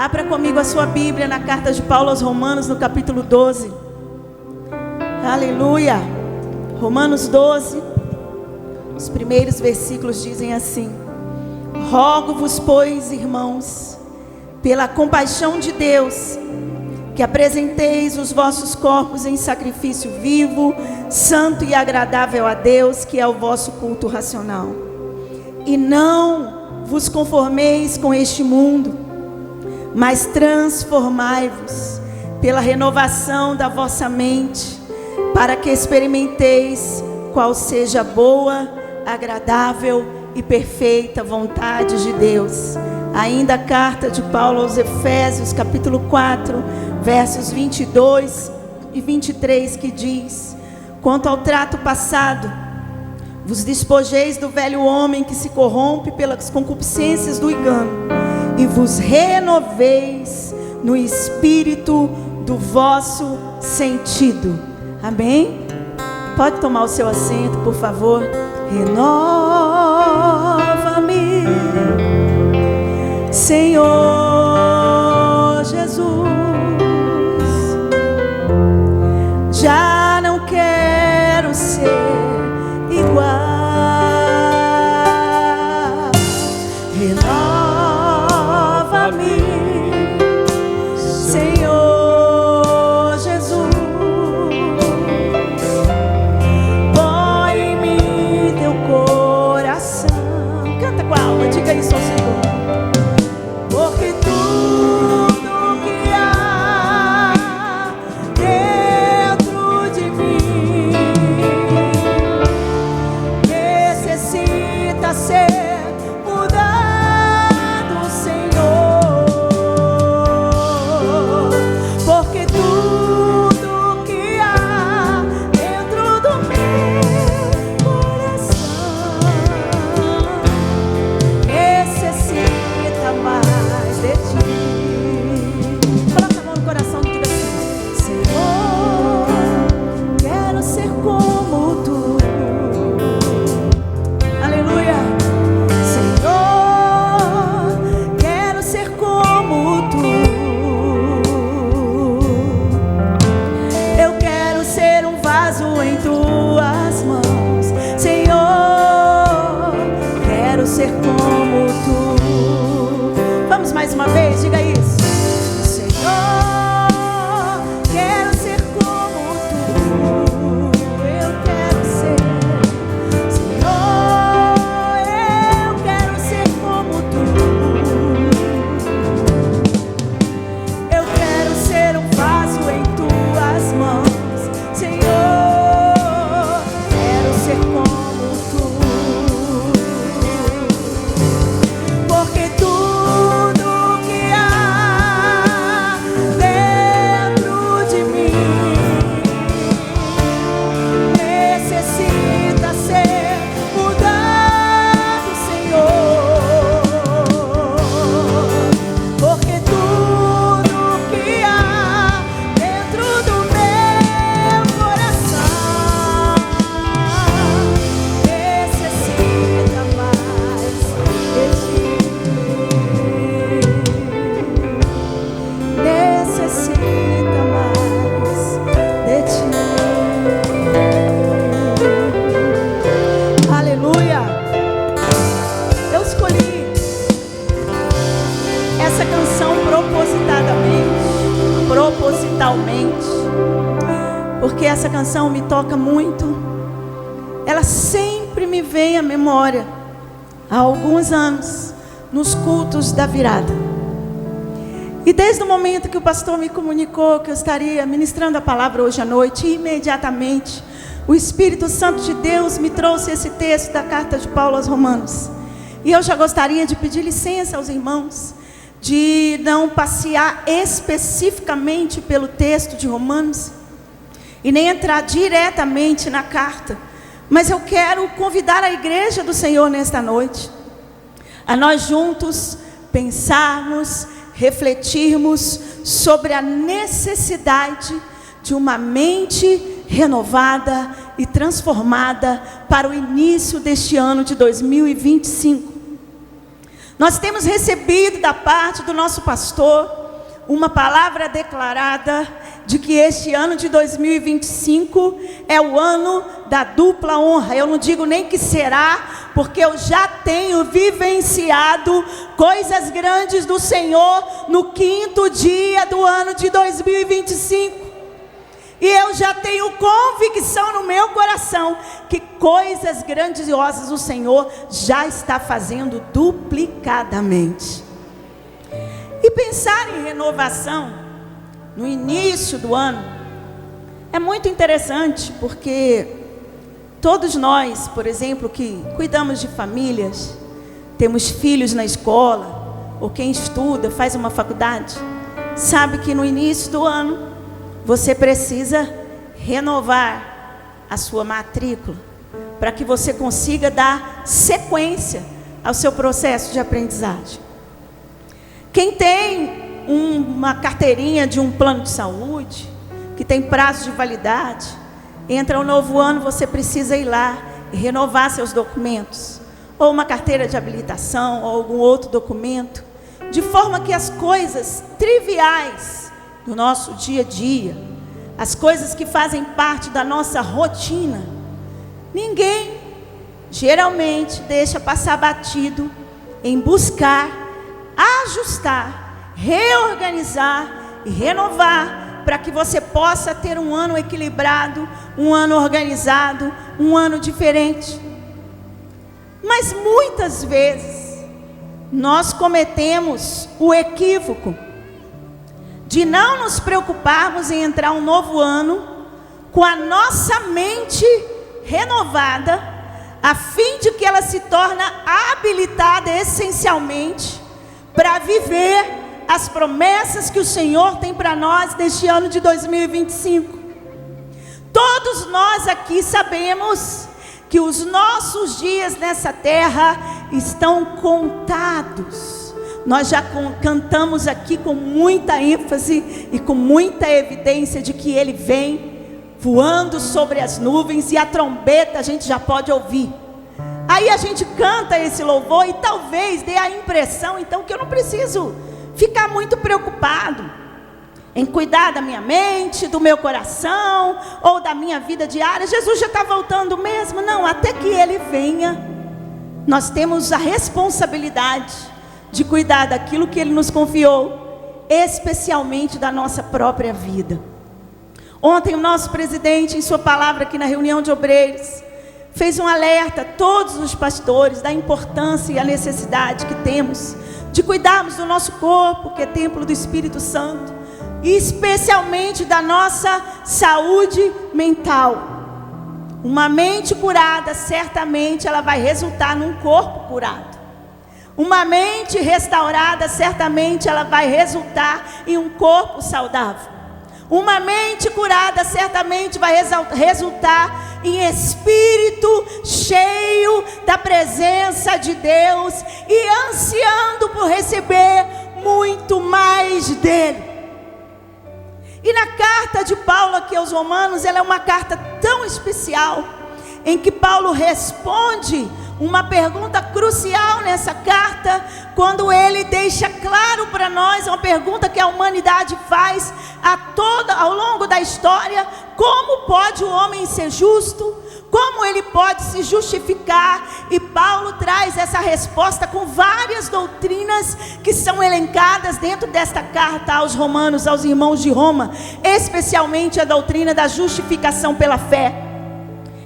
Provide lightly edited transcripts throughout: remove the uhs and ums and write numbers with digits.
Abra comigo a sua Bíblia na carta de Paulo aos Romanos, no capítulo 12. Aleluia. Romanos 12, os primeiros versículos dizem assim: Rogo-vos, pois, irmãos, pela compaixão de Deus, que apresenteis os vossos corpos em sacrifício vivo, santo e agradável a Deus, que é o vosso culto racional. E não vos conformeis com este mundo, mas transformai-vos pela renovação da vossa mente, para que experimenteis qual seja a boa, agradável e perfeita vontade de Deus. Ainda a carta de Paulo aos Efésios, capítulo 4, versos 22 e 23, que diz: Quanto ao trato passado, vos despojeis do velho homem que se corrompe pelas concupiscências do engano, e vos renoveis no espírito do vosso sentido. Amém? Pode tomar o seu assento, por favor. Renova-me, Senhor Jesus. Já não quero ser igual. Renova-me, Senhor Jesus. Põe em mim teu coração. Canta com a alma, diga isso ao Senhor. Porque tudo que há dentro de mim necessita ser mudado, Senhor. Porque tudo que há dentro do meu coração necessita mais de ti. Coloca a mão no coração e diga assim: Senhor, quero ser como tu. Aleluia. Senhor, quero ser como tu. Eu quero ser um vaso em tuas mãos, Senhor, quero ser como tu. Vamos mais uma vez, diga isso. Senhor, quero ser como tu. Eu quero ser. Senhor, eu quero ser como tu. Eu quero ser um vaso em tuas mãos, Senhor, quero ser como tu. Porque tudo que há dentro de mim necessita ser mudado, Senhor. Porque tudo que há dentro do meu coração necessita mais de ti. Necessita mais de ti. Aleluia. Eu escolhi essa canção propositalmente, porque essa canção me toca muito. Ela sempre me vem à memória, há alguns anos, nos cultos da virada. E desde o momento que o pastor me comunicou que eu estaria ministrando a palavra hoje à noite, imediatamente o Espírito Santo de Deus me trouxe esse texto da carta de Paulo aos Romanos. E eu já gostaria de pedir licença aos irmãos, de não passear especificamente pelo texto de Romanos, e nem entrar diretamente na carta. Mas eu quero convidar a igreja do Senhor nesta noite, a nós juntos pensarmos, refletirmos sobre a necessidade de uma mente renovada e transformada para o início deste ano de 2025. Nós temos recebido da parte do nosso pastor uma palavra declarada de que este ano de 2025 é o ano da dupla honra. Eu não digo nem que será, porque eu já tenho vivenciado coisas grandes do Senhor no 5º dia do ano de 2025. E eu já tenho convicção no meu coração que coisas grandiosas o Senhor já está fazendo duplicadamente. E pensar em renovação no início do ano é muito interessante, porque todos nós, por exemplo, que cuidamos de famílias, temos filhos na escola, ou quem estuda, faz uma faculdade, sabe que no início do ano você precisa renovar a sua matrícula, para que você consiga dar sequência ao seu processo de aprendizagem. Quem tem uma carteirinha de um plano de saúde, que tem prazo de validade, entra o novo ano, você precisa ir lá e renovar seus documentos, ou uma carteira de habilitação, ou algum outro documento, de forma que as coisas triviais do nosso dia a dia, as coisas que fazem parte da nossa rotina, ninguém geralmente deixa passar batido em buscar, ajustar, reorganizar e renovar, para que você possa ter um ano equilibrado, um ano organizado, um ano diferente. Mas muitas vezes nós cometemos o equívoco de não nos preocuparmos em entrar um novo ano com a nossa mente renovada, a fim de que ela se torne habilitada essencialmente para viver as promessas que o Senhor tem para nós neste ano de 2025. Todos nós aqui sabemos que os nossos dias nessa terra estão contados. Nós já cantamos aqui com muita ênfase e com muita evidência de que Ele vem voando sobre as nuvens, e a trombeta a gente já pode ouvir. Aí a gente canta esse louvor e talvez dê a impressão então que eu não preciso ficar muito preocupado em cuidar da minha mente, do meu coração ou da minha vida diária. Jesus já está voltando mesmo? Não, até que Ele venha, nós temos a responsabilidade de cuidar daquilo que Ele nos confiou, especialmente da nossa própria vida. Ontem o nosso presidente, em sua palavra aqui na reunião de obreiros, fez um alerta a todos os pastores da importância e a necessidade que temos de cuidarmos do nosso corpo, que é templo do Espírito Santo, e especialmente da nossa saúde mental. Uma mente curada, certamente ela vai resultar num corpo curado. Uma mente restaurada, certamente ela vai resultar em um corpo saudável. Uma mente curada, certamente vai resultar em espírito cheio da presença de Deus e ansiando por receber muito mais dele. E na carta de Paulo aqui aos Romanos, ela é uma carta tão especial, em que Paulo responde uma pergunta crucial nessa carta, quando ele deixa claro para nós, uma pergunta que a humanidade faz ao longo da história: como pode o homem ser justo? Como ele pode se justificar? E Paulo traz essa resposta com várias doutrinas que são elencadas dentro desta carta aos Romanos, aos irmãos de Roma, especialmente a doutrina da justificação pela fé.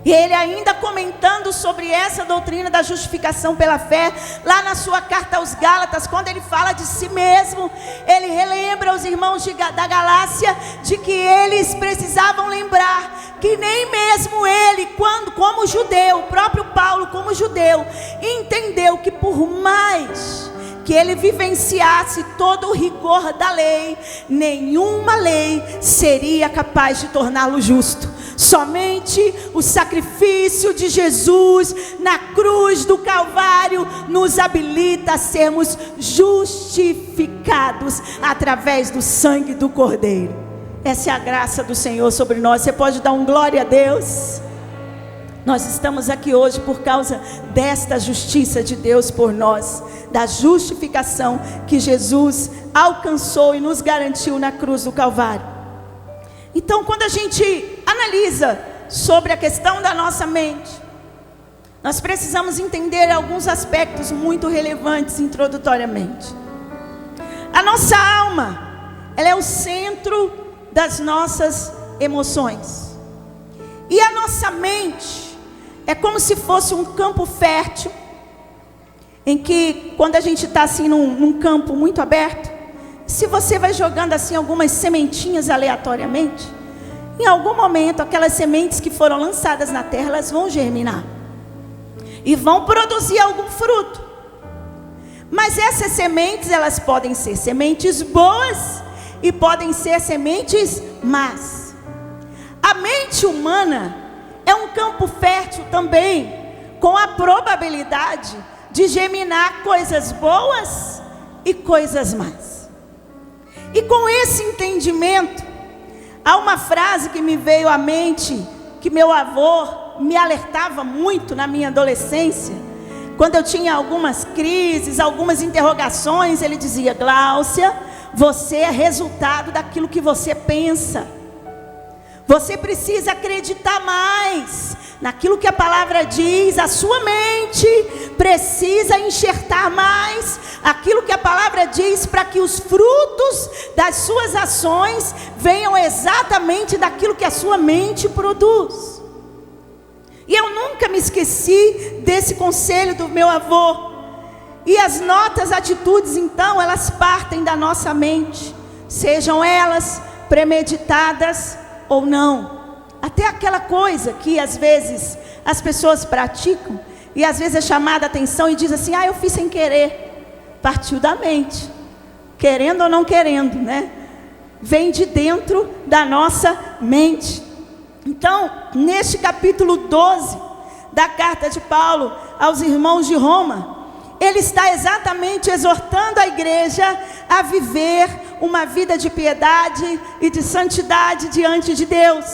E ele ainda comentando sobre essa doutrina da justificação pela fé, lá na sua carta aos Gálatas, quando ele fala de si mesmo, ele relembra os irmãos da Galácia de que eles precisavam lembrar que nem mesmo ele, como judeu, o próprio Paulo como judeu, entendeu que por mais que ele vivenciasse todo o rigor da lei, nenhuma lei seria capaz de torná-lo justo. Somente o sacrifício de Jesus na cruz do Calvário nos habilita a sermos justificados através do sangue do Cordeiro. Essa é a graça do Senhor sobre nós. Você pode dar um glória a Deus? Nós estamos aqui hoje por causa desta justiça de Deus por nós, da justificação que Jesus alcançou e nos garantiu na cruz do Calvário. Então, quando a gente analisa sobre a questão da nossa mente, nós precisamos entender alguns aspectos muito relevantes introdutoriamente. A nossa alma, ela é o centro das nossas emoções. E a nossa mente é como se fosse um campo fértil, em que quando a gente está assim num campo muito aberto, se você vai jogando assim algumas sementinhas aleatoriamente, em algum momento aquelas sementes que foram lançadas na terra, elas vão germinar e vão produzir algum fruto. Mas essas sementes, elas podem ser sementes boas e podem ser sementes más. A mente humana é um campo fértil também, com a probabilidade de germinar coisas boas e coisas más. E com esse entendimento, há uma frase que me veio à mente, que meu avô me alertava muito na minha adolescência. Quando eu tinha algumas crises, algumas interrogações, ele dizia: Gláucia, você é resultado daquilo que você pensa. Você precisa acreditar mais naquilo que a palavra diz. A sua mente precisa enxertar mais aquilo que a palavra diz, para que os frutos das suas ações venham exatamente daquilo que a sua mente produz. E eu nunca me esqueci desse conselho do meu avô. E as nossas atitudes, então, elas partem da nossa mente, sejam elas premeditadas ou não. Até aquela coisa que às vezes as pessoas praticam e às vezes é chamada a atenção e diz assim: eu fiz sem querer. Partiu da mente, querendo ou não querendo, né? Vem de dentro da nossa mente. Então, neste capítulo 12 da carta de Paulo aos irmãos de Roma, ele está exatamente exortando a igreja a viver uma vida de piedade e de santidade diante de Deus.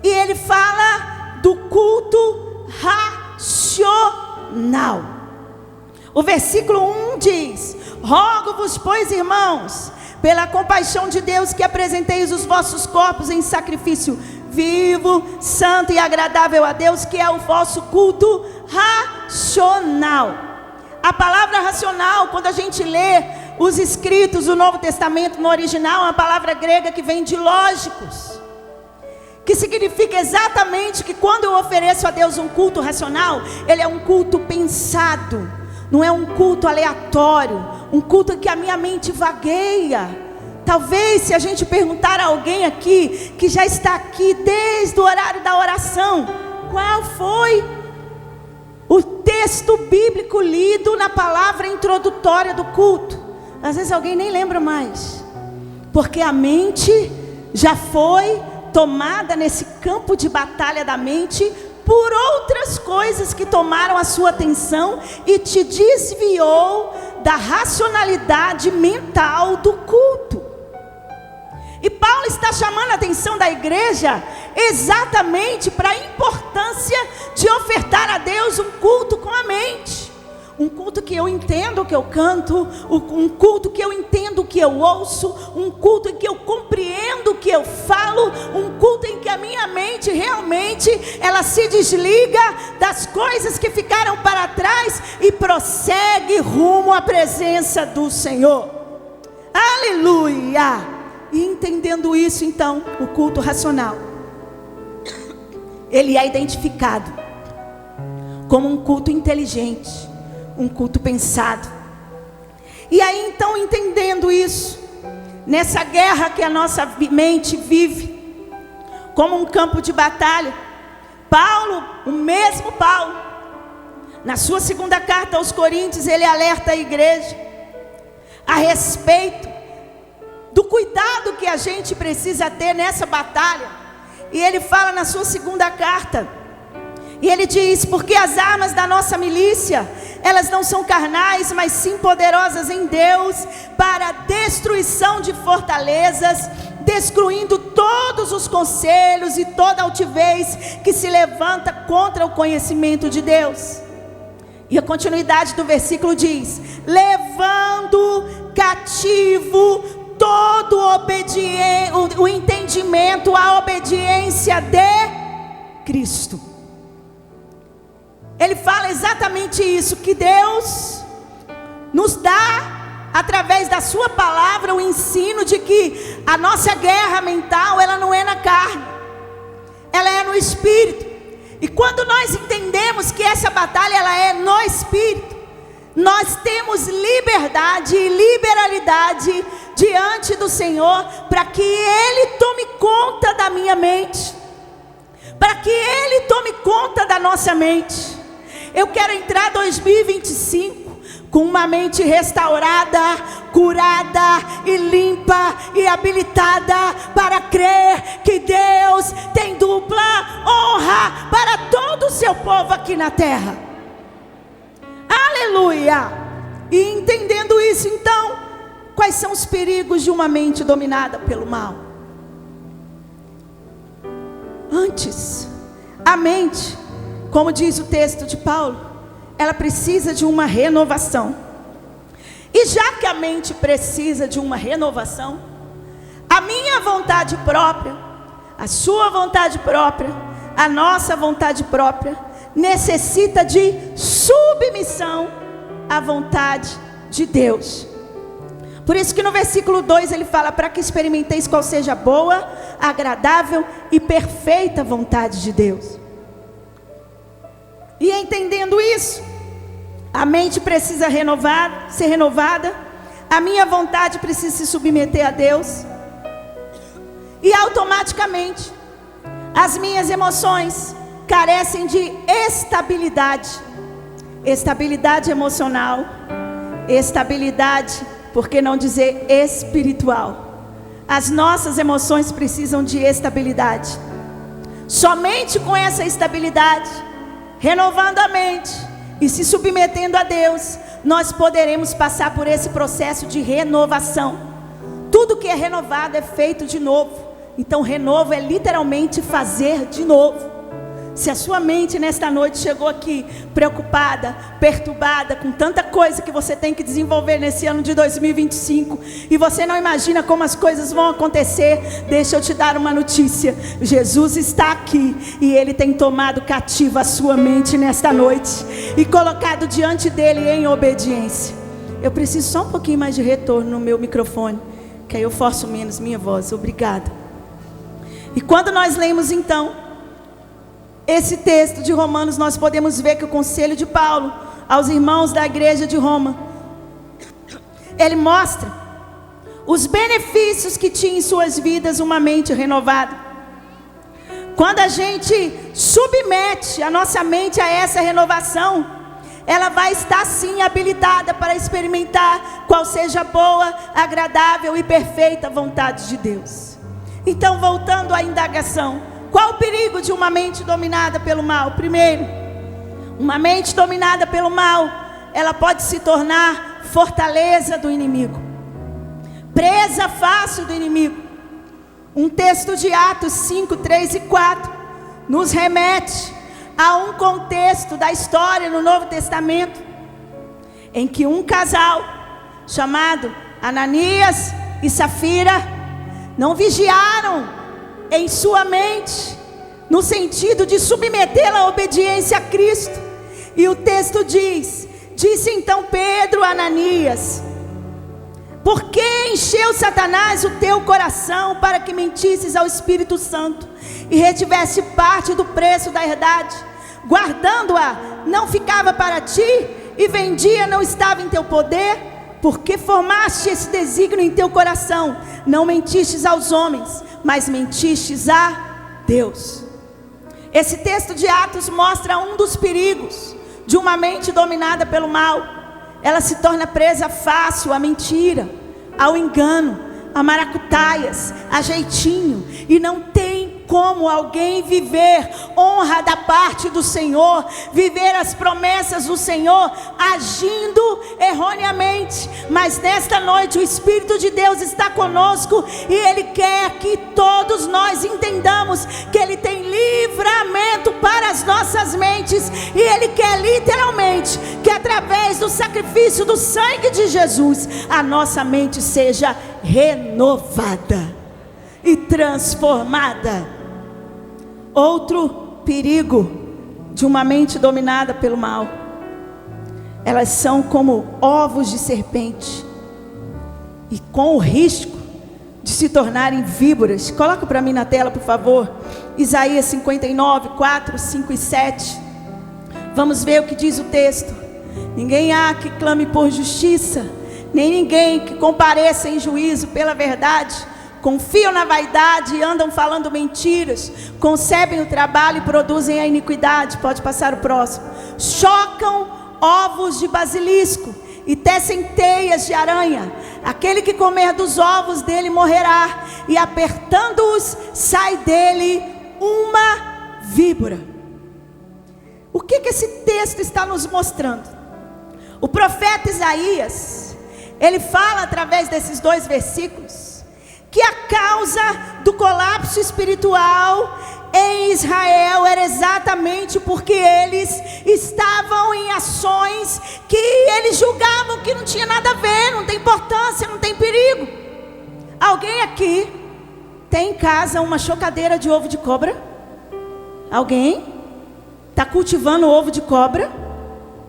E ele fala do culto racional. O versículo 1 diz: rogo-vos, pois, irmãos, pela compaixão de Deus, que apresenteis os vossos corpos em sacrifício vivo, santo e agradável a Deus, que é o vosso culto racional. A palavra racional, quando a gente lê os escritos do Novo Testamento no original, é uma palavra grega que vem de lógicos, que significa exatamente que quando eu ofereço a Deus um culto racional, ele é um culto pensado, não é um culto aleatório, um culto em que a minha mente vagueia. Talvez, se a gente perguntar a alguém aqui, que já está aqui desde o horário da oração, qual foi o texto bíblico lido na palavra introdutória do culto, às vezes alguém nem lembra mais, porque a mente já foi tomada nesse campo de batalha da mente por outras coisas que tomaram a sua atenção e te desviou da racionalidade mental do culto. E Paulo está chamando a atenção da igreja exatamente para a importância de ofertar a Deus um culto com a mente. Um culto que eu entendo o que eu canto, um culto que eu entendo o que eu ouço, um culto em que eu compreendo o que eu falo, um culto em que a minha mente realmente ela se desliga das coisas que ficaram para trás e prossegue rumo à presença do Senhor. Aleluia! E entendendo isso, então, o culto racional, ele é identificado como um culto inteligente, um culto pensado. E aí então, entendendo isso, nessa guerra que a nossa mente vive, como um campo de batalha, Paulo, o mesmo Paulo, na sua segunda carta aos Coríntios, ele alerta a igreja a respeito do cuidado que a gente precisa ter nessa batalha. E ele fala na sua segunda carta, e ele diz: porque as armas da nossa milícia, elas não são carnais, mas sim poderosas em Deus, para a destruição de fortalezas, descruindo todos os conselhos e toda altivez que se levanta contra o conhecimento de Deus. E a continuidade do versículo diz: levando cativo todo o entendimento, a obediência de Cristo. Ele fala exatamente isso, que Deus nos dá, através da sua palavra, o ensino de que a nossa guerra mental, ela não é na carne, ela é no Espírito. E quando nós entendemos que essa batalha, ela é no Espírito, nós temos liberdade e liberalidade diante do Senhor, para que Ele tome conta da minha mente, para que Ele tome conta da nossa mente. Eu quero entrar 2025 com uma mente restaurada, curada e limpa e habilitada para crer que Deus tem dupla honra para todo o seu povo aqui na terra. Aleluia! E entendendo isso, então, quais são os perigos de uma mente dominada pelo mal? Antes, a mente, como diz o texto de Paulo, ela precisa de uma renovação. E já que a mente precisa de uma renovação, a minha vontade própria, a sua vontade própria, a nossa vontade própria, necessita de submissão à vontade de Deus. Por isso que no versículo 2 ele fala: para que experimenteis qual seja a boa, agradável e perfeita vontade de Deus. E entendendo isso, a mente precisa ser renovada, a minha vontade precisa se submeter a Deus, e automaticamente as minhas emoções carecem de estabilidade emocional, estabilidade, por que não dizer espiritual? As nossas emoções precisam de estabilidade. Somente com essa estabilidade, renovando a mente e se submetendo a Deus, nós poderemos passar por esse processo de renovação. Tudo que é renovado é feito de novo. Então renovo é literalmente fazer de novo. Se a sua mente nesta noite chegou aqui preocupada, perturbada, com tanta coisa que você tem que desenvolver nesse ano de 2025, e você não imagina como as coisas vão acontecer, deixa eu te dar uma notícia: Jesus está aqui e Ele tem tomado cativo a sua mente nesta noite e colocado diante dEle em obediência. Eu preciso só um pouquinho mais de retorno no meu microfone, que aí eu forço menos minha voz. Obrigada. E quando nós lemos então esse texto de Romanos, nós podemos ver que o conselho de Paulo aos irmãos da igreja de Roma, ele mostra os benefícios que tinha em suas vidas uma mente renovada. Quando a gente submete a nossa mente a essa renovação, ela vai estar sim habilitada para experimentar qual seja a boa, agradável e perfeita vontade de Deus. Então, voltando à indagação, qual o perigo de uma mente dominada pelo mal? Primeiro, uma mente dominada pelo mal, ela pode se tornar fortaleza do inimigo, presa fácil do inimigo. Um texto de Atos 5, 3 e 4 nos remete a um contexto da história no Novo Testamento, em que um casal chamado Ananias e Safira não vigiaram em sua mente, no sentido de submetê-la à obediência a Cristo. E o texto diz: disse então Pedro a Ananias: por que encheu Satanás o teu coração para que mentisses ao Espírito Santo e retivesse parte do preço da herdade? Guardando-a não ficava para ti, e vendia não estava em teu poder? Porque formaste esse desígnio em teu coração, não mentistes aos homens, mas mentistes a Deus. Esse texto de Atos mostra um dos perigos de uma mente dominada pelo mal. Ela se torna presa fácil à mentira, ao engano, a maracutaias, a jeitinho, e não tem como alguém viver honra da parte do Senhor, viver as promessas do Senhor, agindo erroneamente. Mas nesta noite o Espírito de Deus está conosco, e Ele quer que todos nós entendamos que Ele tem livramento para as nossas mentes, e Ele quer literalmente que através do sacrifício do sangue de Jesus, a nossa mente seja renovada e transformada. Outro perigo de uma mente dominada pelo mal: elas são como ovos de serpente, e com o risco de se tornarem víboras. Coloca para mim na tela, por favor, Isaías 59, 4, 5 e 7. Vamos ver o que diz o texto. Ninguém há que clame por justiça, nem ninguém que compareça em juízo pela verdade. Confiam na vaidade e andam falando mentiras, concebem o trabalho e produzem a iniquidade. Pode passar o próximo. Chocam ovos de basilisco e tecem teias de aranha. Aquele que comer dos ovos dele morrerá, e apertando-os sai dele uma víbora. O que esse texto está nos mostrando? O profeta Isaías, ele fala através desses 2 versículos que a causa do colapso espiritual em Israel era exatamente porque eles estavam em ações que eles julgavam que não tinha nada a ver, não tem importância, não tem perigo. Alguém aqui tem em casa uma chocadeira de ovo de cobra? Alguém está cultivando ovo de cobra?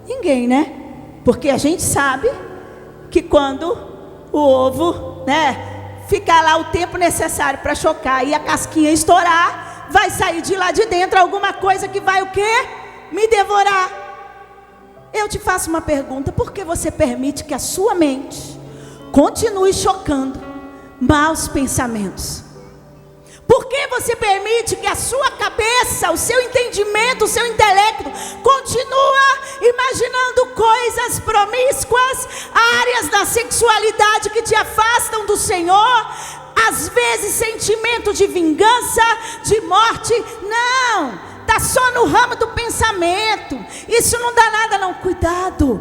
Ninguém, né? Porque a gente sabe que quando o ovo, ficar lá o tempo necessário para chocar e a casquinha estourar, vai sair de lá de dentro alguma coisa que vai o quê? Me devorar. Eu te faço uma pergunta: por que você permite que a sua mente continue chocando maus pensamentos? Por que você permite que a sua cabeça, o seu entendimento, o seu intelecto continua imaginando coisas promíscuas, áreas da sexualidade que te afastam do Senhor, às vezes sentimento de vingança, de morte? Não, está só no ramo do pensamento. Isso não dá nada não, cuidado.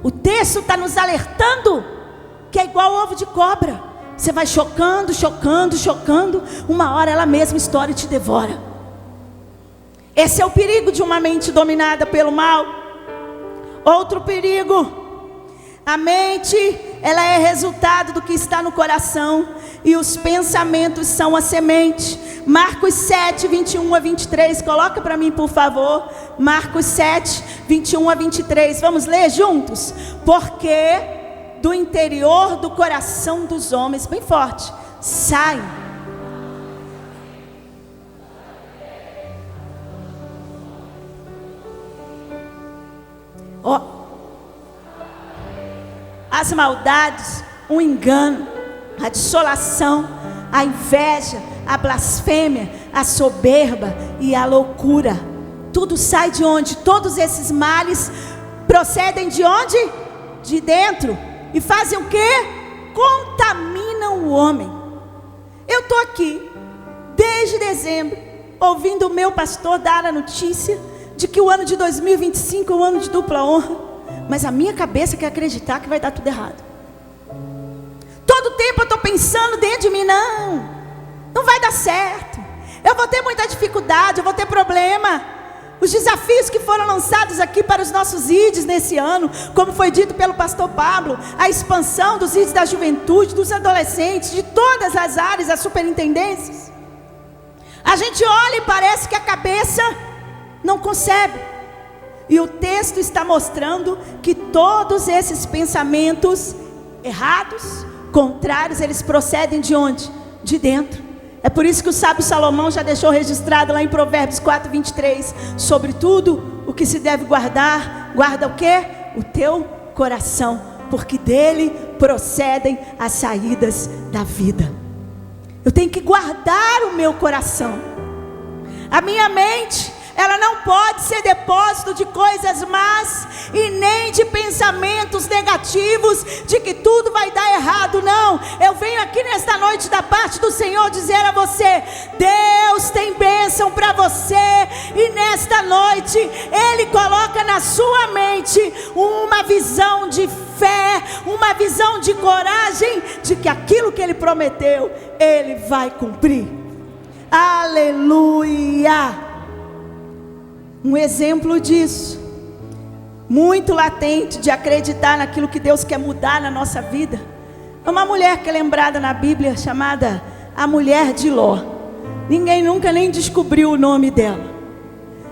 O texto está nos alertando que é igual ovo de cobra. Você vai chocando, chocando, chocando, uma hora ela mesma estoura e te devora. Esse é o perigo de uma mente dominada pelo mal. Outro perigo: a mente, ela é resultado do que está no coração, e os pensamentos são a semente. Marcos 7, 21 a 23, coloca para mim, por favor. Marcos 7, 21 a 23, vamos ler juntos? Porque do interior do coração dos homens, bem forte, sai as maldades, o engano, a dissolação, a inveja, a blasfêmia, a soberba e a loucura. Tudo sai de onde? Todos esses males procedem de onde? De dentro. E fazem o quê? Contaminam o homem. Eu estou aqui desde dezembro ouvindo o meu pastor dar a notícia de que o ano de 2025 é um ano de dupla honra, mas a minha cabeça quer acreditar que vai dar tudo errado. Todo tempo eu estou pensando dentro de mim: não vai dar certo, eu vou ter muita dificuldade, eu vou ter problema. Os desafios que foram lançados aqui para os nossos IDs nesse ano, como foi dito pelo pastor Pablo, a expansão dos IDs da juventude, dos adolescentes, de todas as áreas, as superintendências. A gente olha e parece que a cabeça não concebe. E o texto está mostrando que todos esses pensamentos errados, contrários, eles procedem de onde? De dentro. É por isso que o sábio Salomão já deixou registrado lá em Provérbios 4, 23. Sobre tudo o que se deve guardar, guarda o quê? O teu coração, porque dele procedem as saídas da vida. Eu tenho que guardar o meu coração. A minha mente, ela não pode ser depósito de coisas más e nem de pensamentos negativos de que tudo vai dar errado. Não, eu venho aqui nesta noite da parte do Senhor dizer a você: Deus tem bênção para você, e nesta noite Ele coloca na sua mente uma visão de fé, uma visão de coragem, de que aquilo que Ele prometeu, Ele vai cumprir. Aleluia! Um exemplo disso, muito latente, de acreditar naquilo que Deus quer mudar na nossa vida, é uma mulher que é lembrada na Bíblia, chamada a mulher de Ló. Ninguém nunca nem descobriu o nome dela.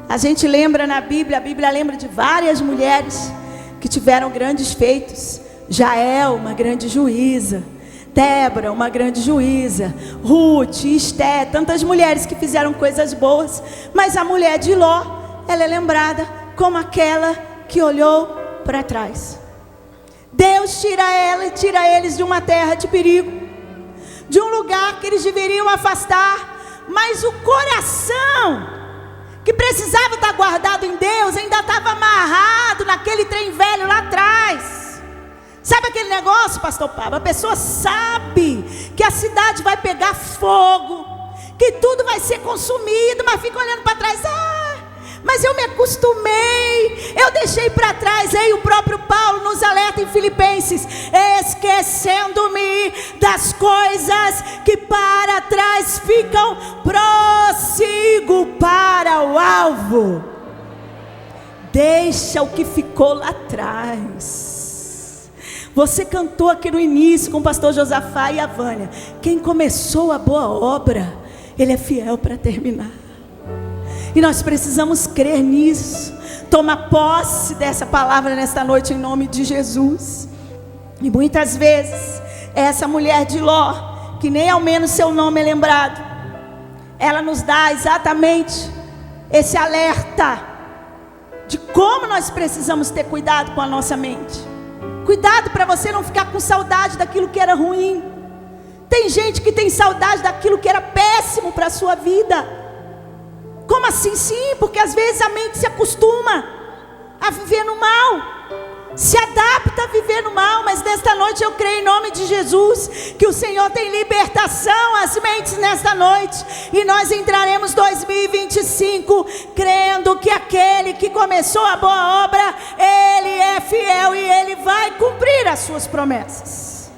A gente lembra na Bíblia, a Bíblia lembra de várias mulheres que tiveram grandes feitos. Jael, uma grande juíza. Débora, uma grande juíza. Ruth, Esté, tantas mulheres que fizeram coisas boas. Mas a mulher de Ló, ela é lembrada como aquela que olhou para trás. Deus tira ela e tira eles de uma terra de perigo, de um lugar que eles deveriam afastar, mas o coração que precisava estar guardado em Deus ainda estava amarrado naquele trem velho lá atrás. Sabe aquele negócio, pastor Pablo? A pessoa sabe que a cidade vai pegar fogo, que tudo vai ser consumido, mas fica olhando para trás. Mas eu me acostumei, eu deixei para trás. Aí o próprio Paulo nos alerta em Filipenses: esquecendo-me das coisas que para trás ficam, prossigo para o alvo. Deixa o que ficou lá atrás. Você cantou aqui no início com o pastor Josafá e a Vânia: quem começou a boa obra, Ele é fiel para terminar. E nós precisamos crer nisso, tomar posse dessa palavra nesta noite em nome de Jesus. E muitas vezes essa mulher de Ló, que nem ao menos seu nome é lembrado, ela nos dá exatamente esse alerta de como nós precisamos ter cuidado com a nossa mente. Cuidado para você não ficar com saudade daquilo que era ruim. Tem gente que tem saudade daquilo que era péssimo para a sua vida. Como assim? Sim, porque às vezes a mente se acostuma a viver no mal, se adapta a viver no mal. Mas nesta noite eu creio em nome de Jesus que o Senhor tem libertação às mentes nesta noite, e nós entraremos 2025 crendo que aquele que começou a boa obra, Ele é fiel e Ele vai cumprir as suas promessas.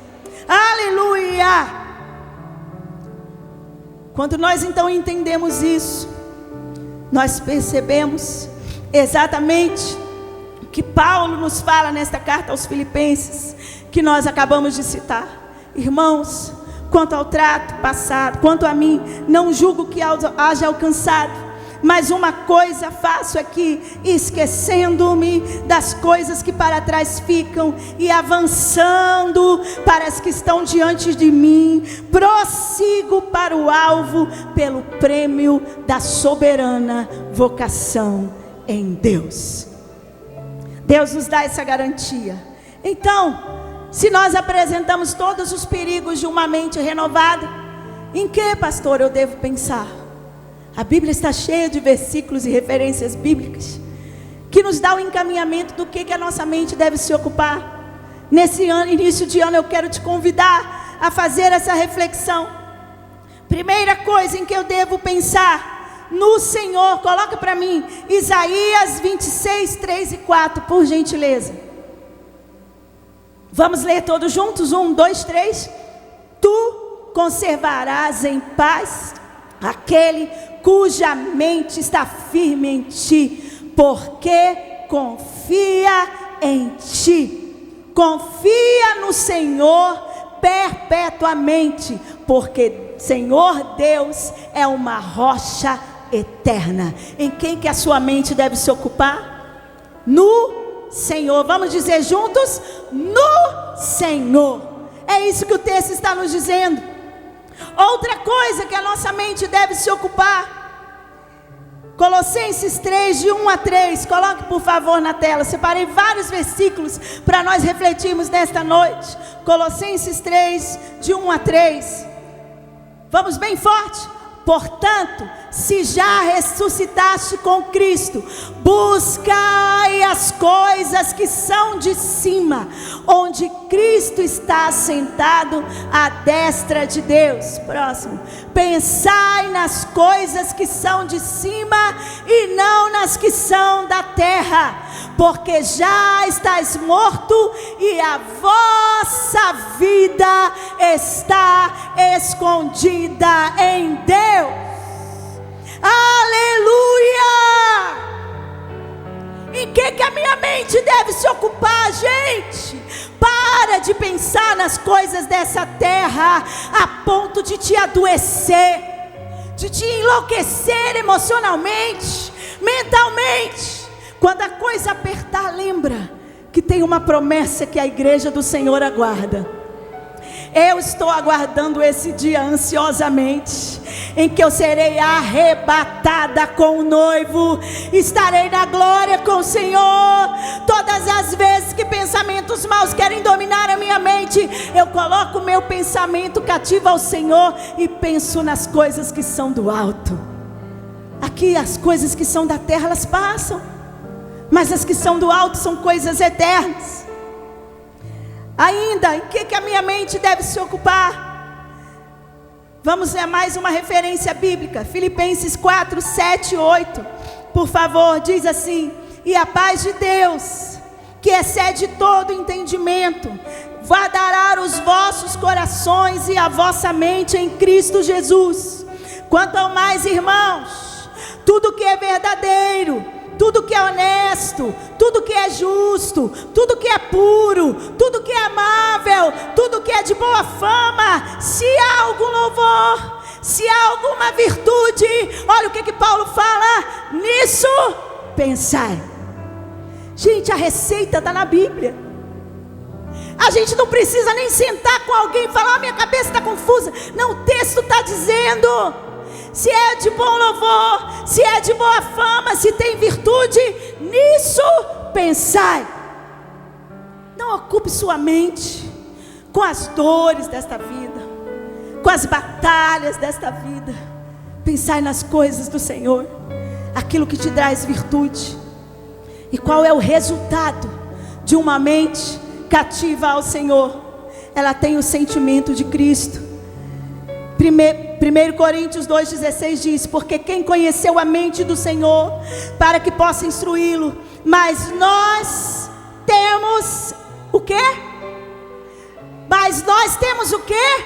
Aleluia! Quando nós então entendemos isso, nós percebemos exatamente o que Paulo nos fala nesta carta aos Filipenses, que nós acabamos de citar. Irmãos, quanto ao trato passado, quanto a mim, não julgo que haja alcançado, mas uma coisa faço aqui, esquecendo-me das coisas que para trás ficam e avançando para as que estão diante de mim, prossigo para o alvo, pelo prêmio da soberana vocação em Deus. Deus nos dá essa garantia. Então, se nós apresentamos todos os perigos de uma mente renovada, em que, pastor, eu devo pensar? A Bíblia está cheia de versículos e referências bíblicas que nos dá o encaminhamento do que a nossa mente deve se ocupar. Nesse início de ano eu quero te convidar a fazer essa reflexão. Primeira coisa em que eu devo pensar: no Senhor. Coloca para mim Isaías 26, 3 e 4, por gentileza. Vamos ler todos juntos? 1, 2, 3. Tu conservarás em paz aquele cuja mente está firme em ti, porque confia em ti. Confia no Senhor perpetuamente, porque Senhor Deus é uma rocha eterna. Em quem que a sua mente deve se ocupar? No Senhor. Vamos dizer juntos? No Senhor. É isso que o texto está nos dizendo. Outra coisa que a nossa mente deve se ocupar, Colossenses 3, de 1 a 3, coloque por favor na tela. Separei vários versículos para nós refletirmos nesta noite. Colossenses 3, de 1 a 3. Vamos bem forte. Portanto, se já ressuscitaste com Cristo, buscai as coisas que são de cima, onde Cristo está assentado à destra de Deus. Próximo. Pensai nas coisas que são de cima e não nas que são da terra, porque já estáis morto e a vossa vida está escondida em Deus. Aleluia! Em que a minha mente deve se ocupar, gente? Para de pensar nas coisas dessa terra a ponto de te adoecer, de te enlouquecer emocionalmente, mentalmente. Quando a coisa apertar, lembra que tem uma promessa que a igreja do Senhor aguarda. Eu estou aguardando esse dia ansiosamente, em que eu serei arrebatada com o noivo, estarei na glória com o Senhor. Todas as vezes que pensamentos maus querem dominar a minha mente, eu coloco o meu pensamento cativo ao Senhor e penso nas coisas que são do alto. Aqui as coisas que são da terra, elas passam, mas as que são do alto são coisas eternas. Ainda, em que a minha mente deve se ocupar? Vamos ver mais uma referência bíblica. Filipenses 4, 7 e 8. Por favor, diz assim: e a paz de Deus, que excede todo entendimento, guardará os vossos corações e a vossa mente em Cristo Jesus. Quanto ao mais, irmãos, tudo que é verdadeiro, tudo que é honesto, tudo que é justo, tudo que é puro, tudo que é amável, tudo que é de boa fama, se há algum louvor, se há alguma virtude, olha o que Paulo fala: nisso pensai. Gente, a receita está na Bíblia. A gente não precisa nem sentar com alguém e falar: minha cabeça está confusa. Não, o texto está dizendo: se é de bom louvor, se é de boa fama, se tem virtude, nisso pensai. Não ocupe sua mente com as dores desta vida, com as batalhas desta vida. Pensai nas coisas do Senhor, aquilo que te traz virtude. E qual é o resultado de uma mente cativa ao Senhor? Ela tem o sentimento de Cristo. 1 Coríntios 2,16 diz: porque quem conheceu a mente do Senhor, para que possa instruí-lo? Mas nós temos o quê? Mas nós temos o quê?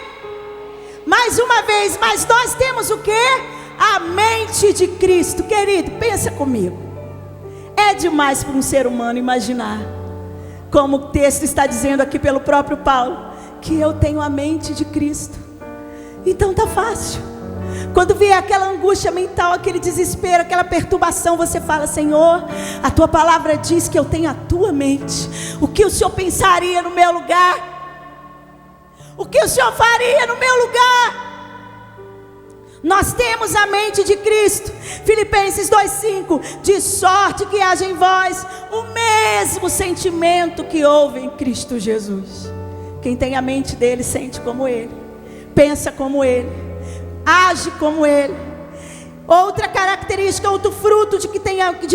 Mais uma vez, mas nós temos o quê? A mente de Cristo. Querido, pensa comigo. É demais para um ser humano imaginar, como o texto está dizendo aqui pelo próprio Paulo, que eu tenho a mente de Cristo. Então tá fácil. Quando vier aquela angústia mental, aquele desespero, aquela perturbação, você fala: Senhor, a tua palavra diz que eu tenho a tua mente. O que o Senhor pensaria no meu lugar? O que o Senhor faria no meu lugar? Nós temos a mente de Cristo. Filipenses 2,5: de sorte que haja em vós o mesmo sentimento que houve em Cristo Jesus. Quem tem a mente dele sente como ele, pensa como ele, age como ele. Outra característica, outro fruto de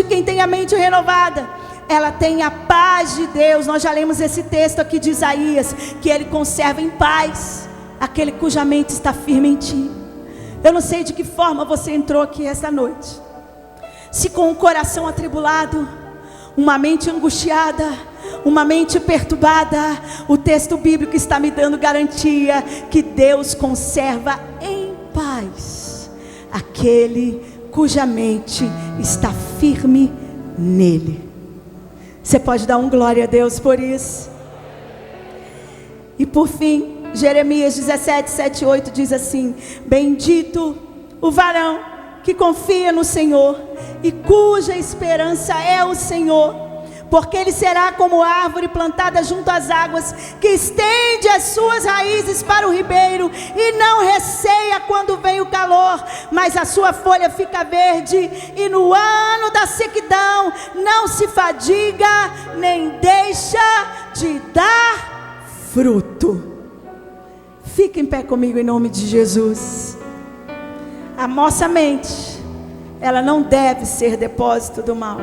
quem tem a mente renovada: ela tem a paz de Deus. Nós já lemos esse texto aqui de Isaías, que ele conserva em paz aquele cuja mente está firme em ti. Eu não sei de que forma você entrou aqui esta noite, se com o coração atribulado, uma mente angustiada, uma mente perturbada. O texto bíblico está me dando garantia que Deus conserva em paz aquele cuja mente está firme nele. Você pode dar glória a Deus por isso? E por fim, Jeremias 17, 7 e 8 diz assim: bendito o varão que confia no Senhor e cuja esperança é o Senhor, porque ele será como árvore plantada junto às águas, que estende as suas raízes para o ribeiro e não receia quando vem o calor, mas a sua folha fica verde, e no ano da sequidão não se fadiga, nem deixa de dar fruto. Fica em pé comigo em nome de Jesus. A nossa mente ela não deve ser depósito do mal,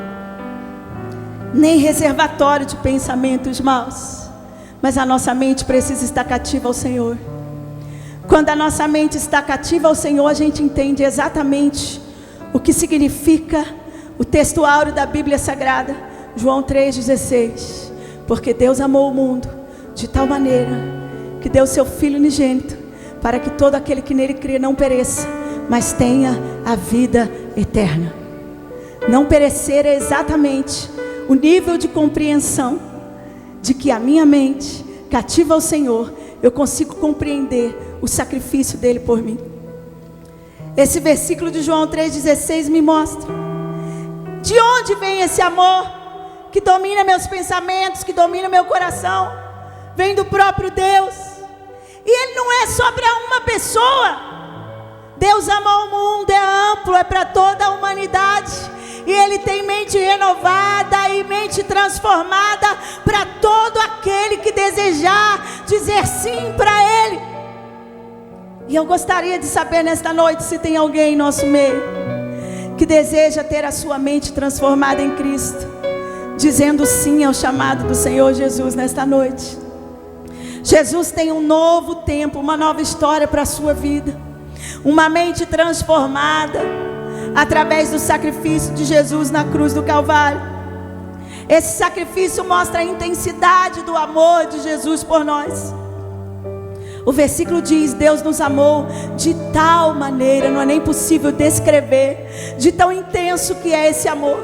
nem reservatório de pensamentos maus. Mas a nossa mente precisa estar cativa ao Senhor. Quando a nossa mente está cativa ao Senhor, a gente entende exatamente o que significa o texto áureo da Bíblia Sagrada, João 3,16. Porque Deus amou o mundo de tal maneira que deu seu Filho unigênito, para que todo aquele que nele crê não pereça, mas tenha a vida eterna. Não perecer é exatamente o nível de compreensão de que a minha mente, cativa ao Senhor, eu consigo compreender o sacrifício dele por mim. Esse versículo de João 3,16 me mostra de onde vem esse amor que domina meus pensamentos, que domina meu coração. Vem do próprio Deus. E ele não é só para uma pessoa. Deus ama o mundo, é amplo, é para toda a humanidade. E ele tem mente renovada e mente transformada para todo aquele que desejar dizer sim para ele. E eu gostaria de saber nesta noite se tem alguém em nosso meio que deseja ter a sua mente transformada em Cristo, dizendo sim ao chamado do Senhor Jesus nesta noite. Jesus tem um novo tempo, uma nova história para a sua vida. Uma mente transformada através do sacrifício de Jesus na cruz do Calvário. Esse sacrifício mostra a intensidade do amor de Jesus por nós. O versículo diz: Deus nos amou de tal maneira, não é nem possível descrever, de tão intenso que é esse amor.